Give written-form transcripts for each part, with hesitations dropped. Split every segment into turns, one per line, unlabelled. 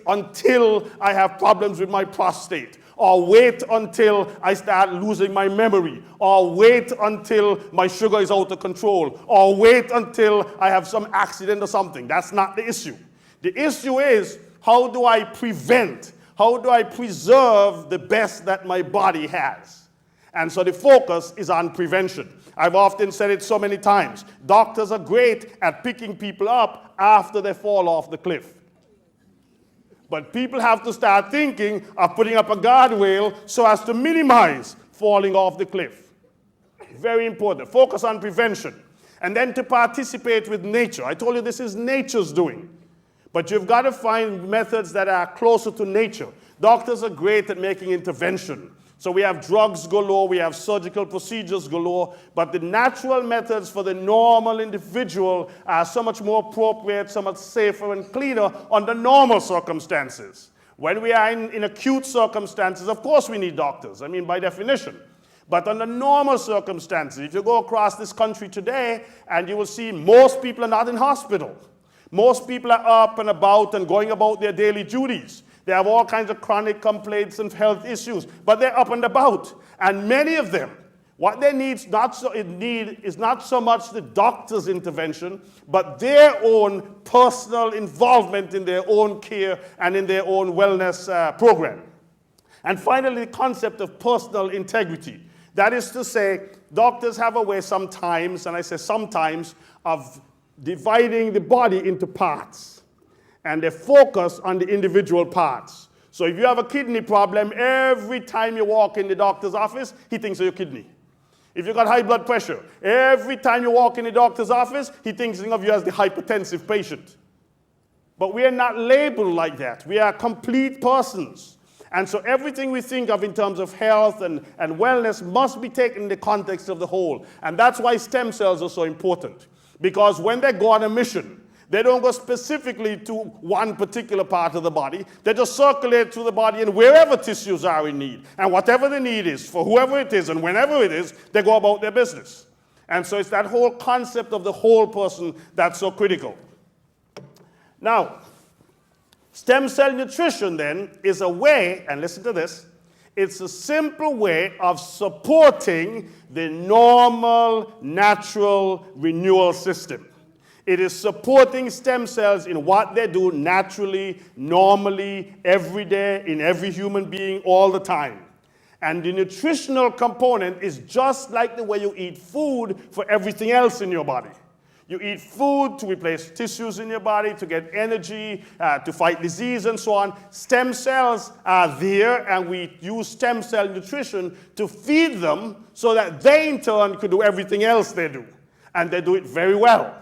until I have problems with my prostate, or wait until I start losing my memory, or wait until my sugar is out of control, or wait until I have some accident or something. That's not the issue. The issue is, how do I prevent, how do I preserve the best that my body has? And so the focus is on prevention. I've often said it so many times. Doctors are great at picking people up after they fall off the cliff. But people have to start thinking of putting up a guardrail so as to minimize falling off the cliff. Very important. Focus on prevention. And then to participate with nature. I told you this is nature's doing. But you've got to find methods that are closer to nature. Doctors are great at making intervention. So we have drugs galore, we have surgical procedures galore, but the natural methods for the normal individual are so much more appropriate, so much safer and cleaner under normal circumstances. When we are in acute circumstances, of course we need doctors, I mean by definition. But under normal circumstances, if you go across this country today, and you will see most people are not in hospital. Most people are up and about and going about their daily duties. They have all kinds of chronic complaints and health issues, but they're up and about. And many of them, what they need is not so much the doctor's intervention, but their own personal involvement in their own care and in their own wellness program. And finally, the concept of personal integrity. That is to say, doctors have a way sometimes, and I say sometimes, of dividing the body into parts. And they focus on the individual parts. So if you have a kidney problem, every time you walk in the doctor's office, he thinks of your kidney. If you've got high blood pressure, every time you walk in the doctor's office, he thinks of you as the hypertensive patient. But we are not labeled like that. We are complete persons. And so everything we think of in terms of health and wellness must be taken in the context of the whole. And that's why stem cells are so important. Because when they go on a mission, they don't go specifically to one particular part of the body. They just circulate through the body and wherever tissues are in need. And whatever the need is, for whoever it is and whenever it is, they go about their business. And so it's that whole concept of the whole person that's so critical. Now, stem cell nutrition then is a way, and listen to this, it's a simple way of supporting the normal, natural renewal system. It is supporting stem cells in what they do naturally, normally, every day, in every human being, all the time. And the nutritional component is just like the way you eat food for everything else in your body. You eat food to replace tissues in your body, to get energy, to fight disease, and so on. Stem cells are there, and we use stem cell nutrition to feed them so that they, in turn, could do everything else they do. And they do it very well.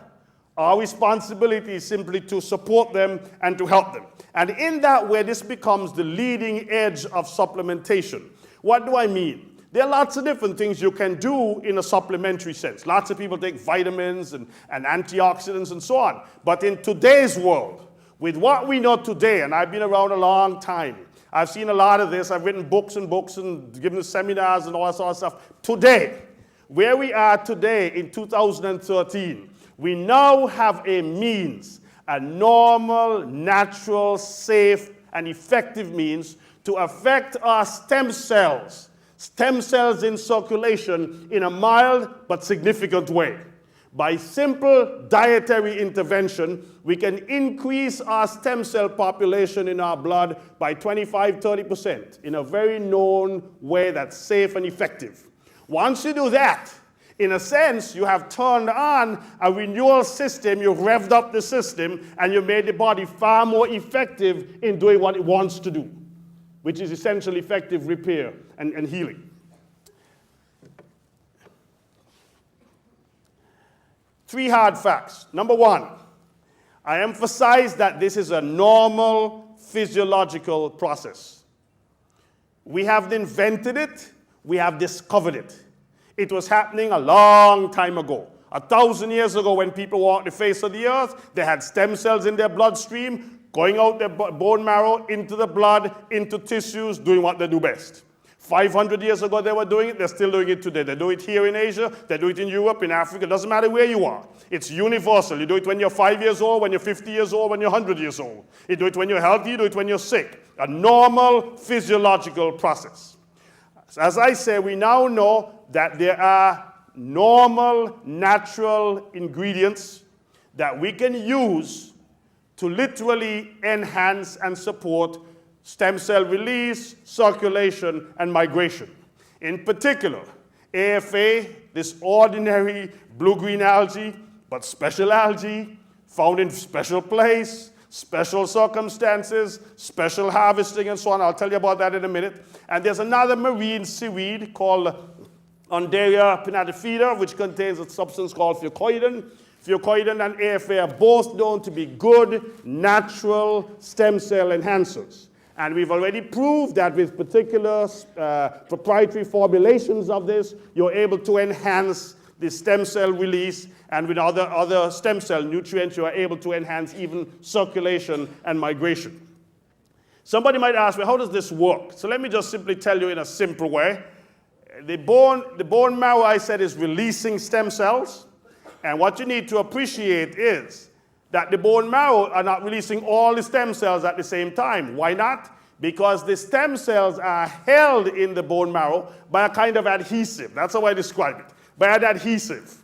Our responsibility is simply to support them and to help them. And in that way, this becomes the leading edge of supplementation. What do I mean? There are lots of different things you can do in a supplementary sense. Lots of people take vitamins and antioxidants and so on. But in today's world, with what we know today, and I've been around a long time, I've seen a lot of this, I've written books and books and given seminars and all that sort of stuff. Today, where we are today in 2013, we now have a means, a normal, natural, safe, and effective means to affect our stem cells in circulation in a mild but significant way. By simple dietary intervention, we can increase our stem cell population in our blood by 25–30% in a very known way that's safe and effective. Once you do that, in a sense, you have turned on a renewal system, you've revved up the system, and you've made the body far more effective in doing what it wants to do, which is essentially effective repair and healing. Three hard facts. Number one, I emphasize that this is a normal physiological process. We haven't invented it, we have discovered it. It was happening a long time ago. 1,000 years ago, when people walked the face of the earth, they had stem cells in their bloodstream, going out their bone marrow, into the blood, into tissues, doing what they do best. 500 years ago they were doing it, they're still doing it today. They do it here in Asia, they do it in Europe, in Africa, it doesn't matter where you are. It's universal. You do it when you're 5 years old, when you're 50 years old, when you're 100 years old. You do it when you're healthy, you do it when you're sick. A normal physiological process. As I say, we now know that there are normal, natural ingredients that we can use to literally enhance and support stem cell release, circulation, and migration. In particular, AFA, this ordinary blue-green algae, but special algae, found in special place, special circumstances, special harvesting, and so on. I'll tell you about that in a minute. And there's another marine seaweed called Undaria pinnatifida, which contains a substance called fucoidan. Fucoidan and AFA are both known to be good, natural stem cell enhancers. And we've already proved that with particular proprietary formulations of this, you're able to enhance the stem cell release, and with other stem cell nutrients, you are able to enhance even circulation and migration. Somebody might ask me, how does this work? So let me just simply tell you in a simple way. The bone marrow, I said, is releasing stem cells. And what you need to appreciate is that the bone marrow are not releasing all the stem cells at the same time. Why not? Because the stem cells are held in the bone marrow by a kind of adhesive. That's how I describe it, by an adhesive.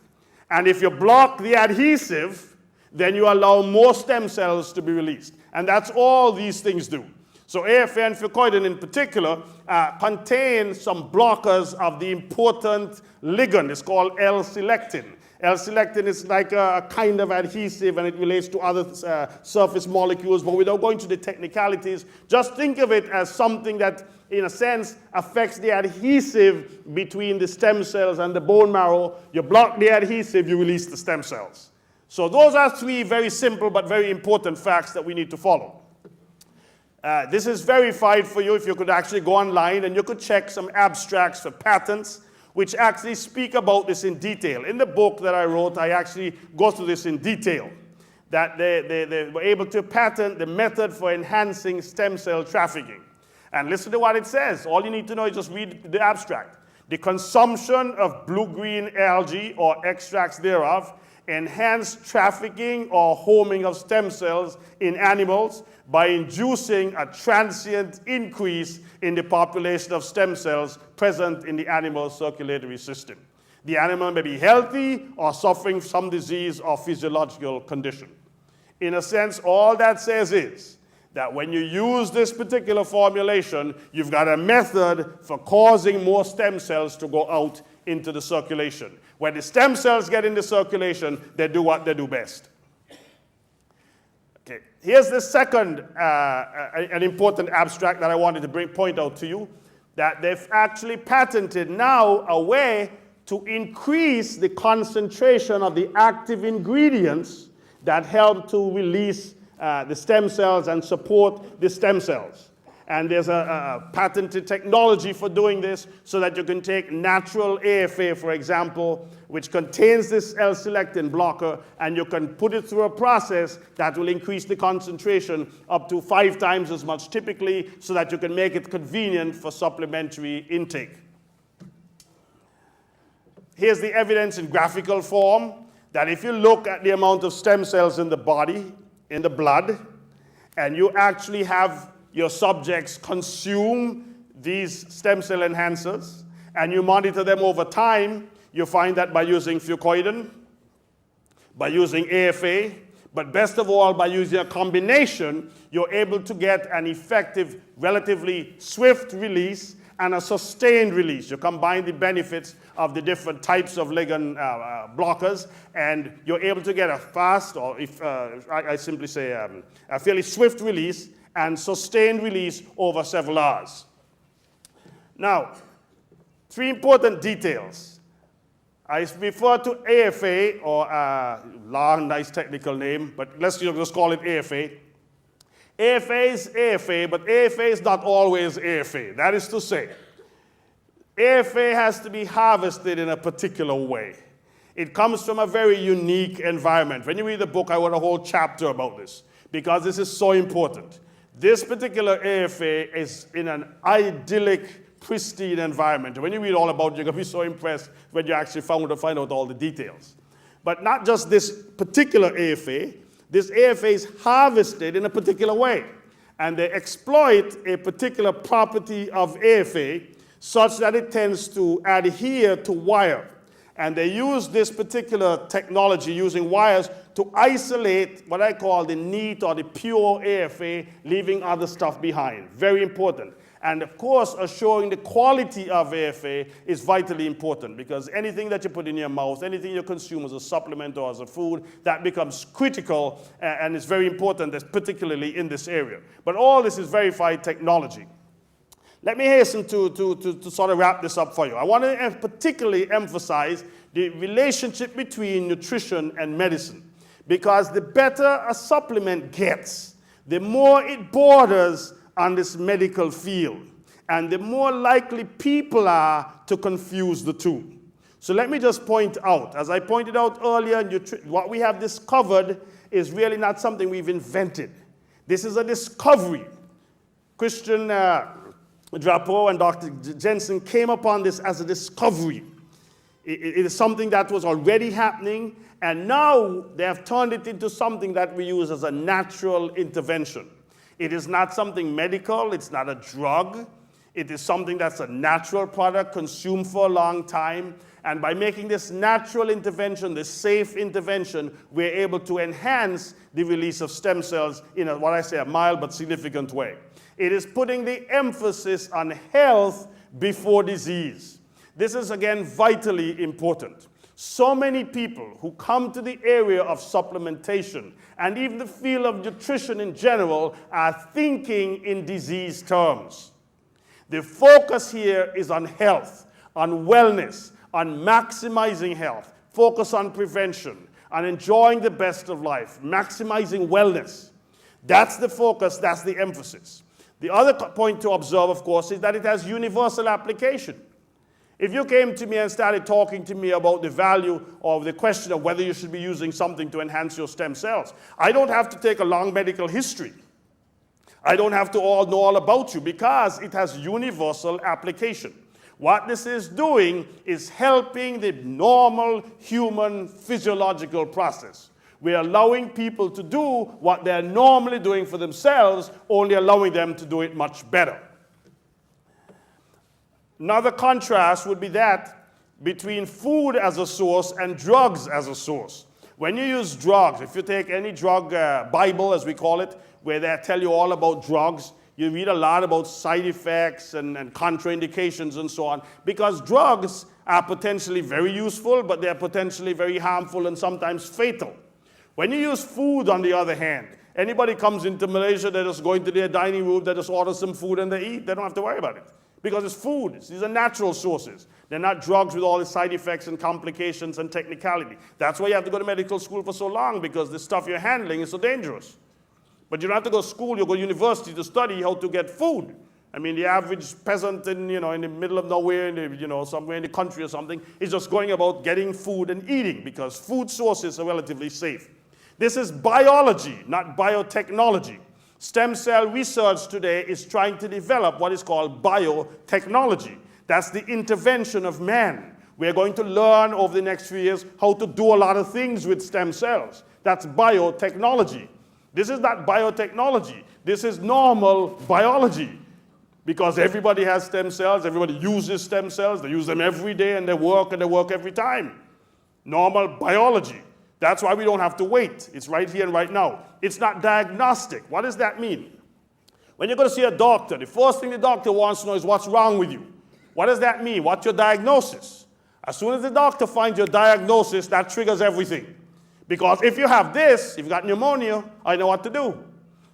And if you block the adhesive, then you allow more stem cells to be released. And that's all these things do. So AFA and fucoidan in particular contain some blockers of the important ligand. It's called L-selectin. L-selectin is like a kind of adhesive, and it relates to other surface molecules, but without going to the technicalities, just think of it as something that, in a sense, affects the adhesive between the stem cells and the bone marrow. You block the adhesive, you release the stem cells. So those are three very simple but very important facts that we need to follow. This is verified for you if you could actually go online and you could check some abstracts for patents which actually speak about this in detail. In the book that I wrote, I actually go through this in detail, that they were able to patent the method for enhancing stem cell trafficking. And listen to what it says. All you need to know is just read the abstract. The consumption of blue-green algae or extracts thereof enhance trafficking or homing of stem cells in animals by inducing a transient increase in the population of stem cells present in the animal's circulatory system. The animal may be healthy or suffering some disease or physiological condition. In a sense, all that says is that when you use this particular formulation, you've got a method for causing more stem cells to go out into the circulation. When the stem cells get in the circulation, they do what they do best. Okay. Here's the second an important abstract that I wanted to point out to you, that they've actually patented now a way to increase the concentration of the active ingredients that help to release the stem cells and support the stem cells. And there's a patented technology for doing this so that you can take natural AFA, for example, which contains this L-selectin blocker, and you can put it through a process that will increase the concentration up to 5 times as much typically, so that you can make it convenient for supplementary intake. Here's the evidence in graphical form that if you look at the amount of stem cells in the body, in the blood, and you actually have your subjects consume these stem cell enhancers, and you monitor them over time, you find that by using fucoidan, by using AFA, but best of all, by using a combination, you're able to get an effective, relatively swift release and a sustained release. You combine the benefits of the different types of ligand blockers, and you're able to get a fast, or if I simply say a fairly swift release and sustained release over several hours. Now, 3 important details. I refer to AFA, or long, nice technical name, but let's just call it AFA. AFA is AFA, but AFA is not always AFA. That is to say, AFA has to be harvested in a particular way. It comes from a very unique environment. When you read the book, I wrote a whole chapter about this, because this is so important. This particular AFA is in an idyllic pristine environment. When you read all about it, you're going to be so impressed when you actually find out all the details. But not just this particular AFA. This AFA is harvested in a particular way. And they exploit a particular property of AFA such that it tends to adhere to wire. And they use this particular technology using wires to isolate what I call the neat or the pure AFA, leaving other stuff behind. Very important. And of course, assuring the quality of AFA is vitally important, because anything that you put in your mouth, anything you consume as a supplement or as a food, that becomes critical and is very important, particularly in this area. But all this is verified technology. Let me hasten to sort of wrap this up for you. I want to particularly emphasize the relationship between nutrition and medicine, because the better a supplement gets, the more it borders on this medical field, and the more likely people are to confuse the two. So let me just point out, as I pointed out earlier, what we have discovered is really not something we've invented. This is a discovery. Christian Drapeau and Dr. Jensen came upon this as a discovery. It is something that was already happening, and now they have turned it into something that we use as a natural intervention. It is not something medical, it's not a drug. It is something that's a natural product consumed for a long time. And by making this natural intervention, this safe intervention, we're able to enhance the release of stem cells in what I say, a mild but significant way. It is putting the emphasis on health before disease. This is, again, vitally important. So many people who come to the area of supplementation and even the field of nutrition in general are thinking in disease terms. The focus here is on health, on wellness, on maximizing health, focus on prevention, on enjoying the best of life, maximizing wellness. That's the focus, that's the emphasis. The other point to observe, of course, is that it has universal application. If you came to me and started talking to me about the value of the question of whether you should be using something to enhance your stem cells, I don't have to take a long medical history. I don't have to know all about you, because it has universal application. What this is doing is helping the normal human physiological process. We're allowing people to do what they're normally doing for themselves, only allowing them to do it much better. Another contrast would be that between food as a source and drugs as a source. When you use drugs, if you take any drug Bible, as we call it, where they tell you all about drugs, you read a lot about side effects and contraindications and so on, because drugs are potentially very useful, but they're potentially very harmful and sometimes fatal. When you use food, on the other hand, anybody comes into Malaysia, they're just going to their dining room, they just order some food and they eat. They don't have to worry about it, because it's food. These are natural sources. They're not drugs with all the side effects and complications and technicality. That's why you have to go to medical school for so long, because the stuff you're handling is so dangerous. But you don't have to go to school, you go to university to study how to get food. I mean, the average peasant in the middle of nowhere, somewhere in the country or something, is just going about getting food and eating, because food sources are relatively safe. This is biology, not biotechnology. Stem cell research today is trying to develop what is called biotechnology. That's the intervention of man. We're going to learn over the next few years how to do a lot of things with stem cells. That's biotechnology. This is not biotechnology. This is normal biology. Because everybody has stem cells, everybody uses stem cells, they use them every day and they work every time. Normal biology. That's why we don't have to wait. It's right here and right now. It's not diagnostic. What does that mean? When you go to see a doctor, the first thing the doctor wants to know is what's wrong with you. What does that mean? What's your diagnosis? As soon as the doctor finds your diagnosis, that triggers everything. Because if you have this, if you got pneumonia, I know what to do.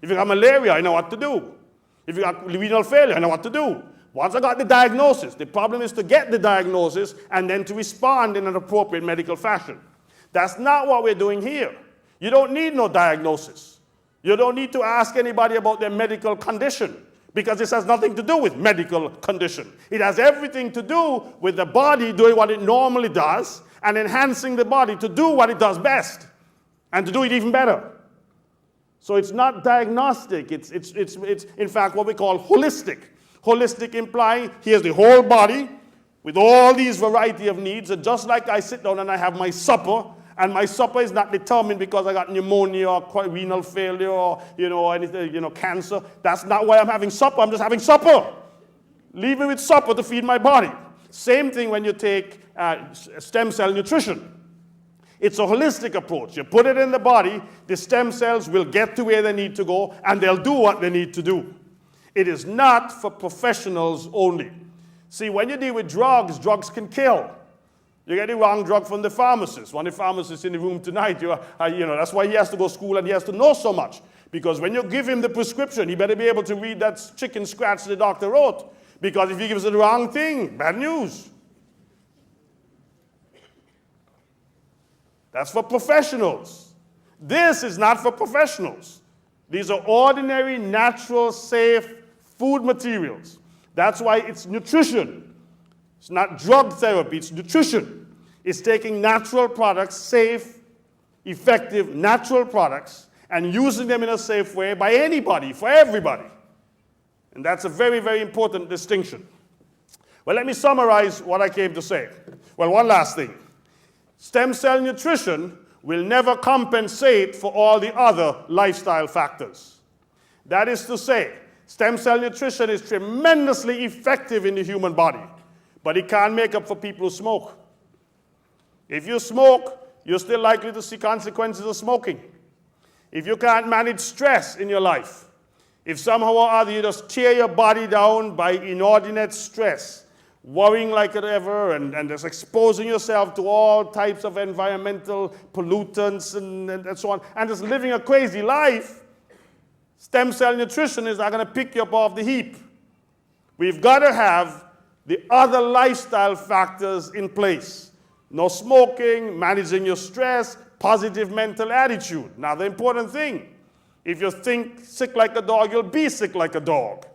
If you got malaria, I know what to do. If you got renal failure, I know what to do. Once I got the diagnosis, the problem is to get the diagnosis and then to respond in an appropriate medical fashion. That's not what we're doing here. You don't need no diagnosis. You don't need to ask anybody about their medical condition, because this has nothing to do with medical condition. It has everything to do with the body doing what it normally does and enhancing the body to do what it does best and to do it even better. So it's not diagnostic. It's in fact what we call holistic. Holistic implying here's the whole body with all these variety of needs. And just like I sit down and I have my supper, and my supper is not determined because I got pneumonia or renal failure or, anything, cancer. That's not why I'm having supper. I'm just having supper. Leave me with supper to feed my body. Same thing when you take stem cell nutrition. It's a holistic approach. You put it in the body, the stem cells will get to where they need to go, and they'll do what they need to do. It is not for professionals only. See, when you deal with drugs, drugs can kill. You get the wrong drug from the pharmacist. One of the pharmacists in the room tonight, that's why he has to go to school and he has to know so much. Because when you give him the prescription, he better be able to read that chicken scratch the doctor wrote. Because if he gives you the wrong thing, bad news. That's for professionals. This is not for professionals. These are ordinary, natural, safe food materials. That's why it's nutrition. It's not drug therapy, it's nutrition. It's taking natural products, safe, effective, natural products, and using them in a safe way by anybody, for everybody. And that's a very, very important distinction. Well, let me summarize what I came to say. Well, one last thing. Stem cell nutrition will never compensate for all the other lifestyle factors. That is to say, stem cell nutrition is tremendously effective in the human body, but it can't make up for people who smoke. If you smoke, you're still likely to see consequences of smoking. If you can't manage stress in your life, if somehow or other you just tear your body down by inordinate stress, worrying like ever, and just exposing yourself to all types of environmental pollutants and so on, and just living a crazy life, stem cell nutrition is not going to pick you up off the heap. We've got to have the other lifestyle factors in place. No smoking, managing your stress, positive mental attitude. Now, the important thing, if you think sick like a dog, you'll be sick like a dog.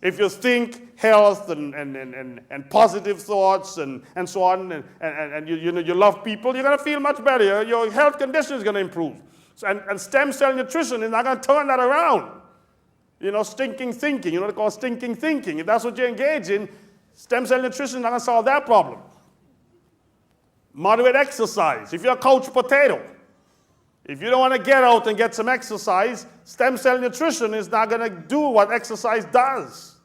If you think health and positive thoughts and so on, and you love people, you're going to feel much better. Your health condition is going to improve. And stem cell nutrition is not going to turn that around. Stinking thinking. They call stinking thinking. If that's what you engage in, stem cell nutrition is not going to solve that problem. Moderate exercise. If you're a couch potato, if you don't want to get out and get some exercise, stem cell nutrition is not going to do what exercise does.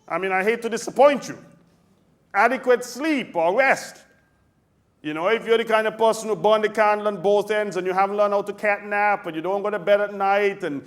I mean, I hate to disappoint you. Adequate sleep or rest. If you're the kind of person who burn the candle on both ends and you haven't learned how to cat nap and you don't go to bed at night and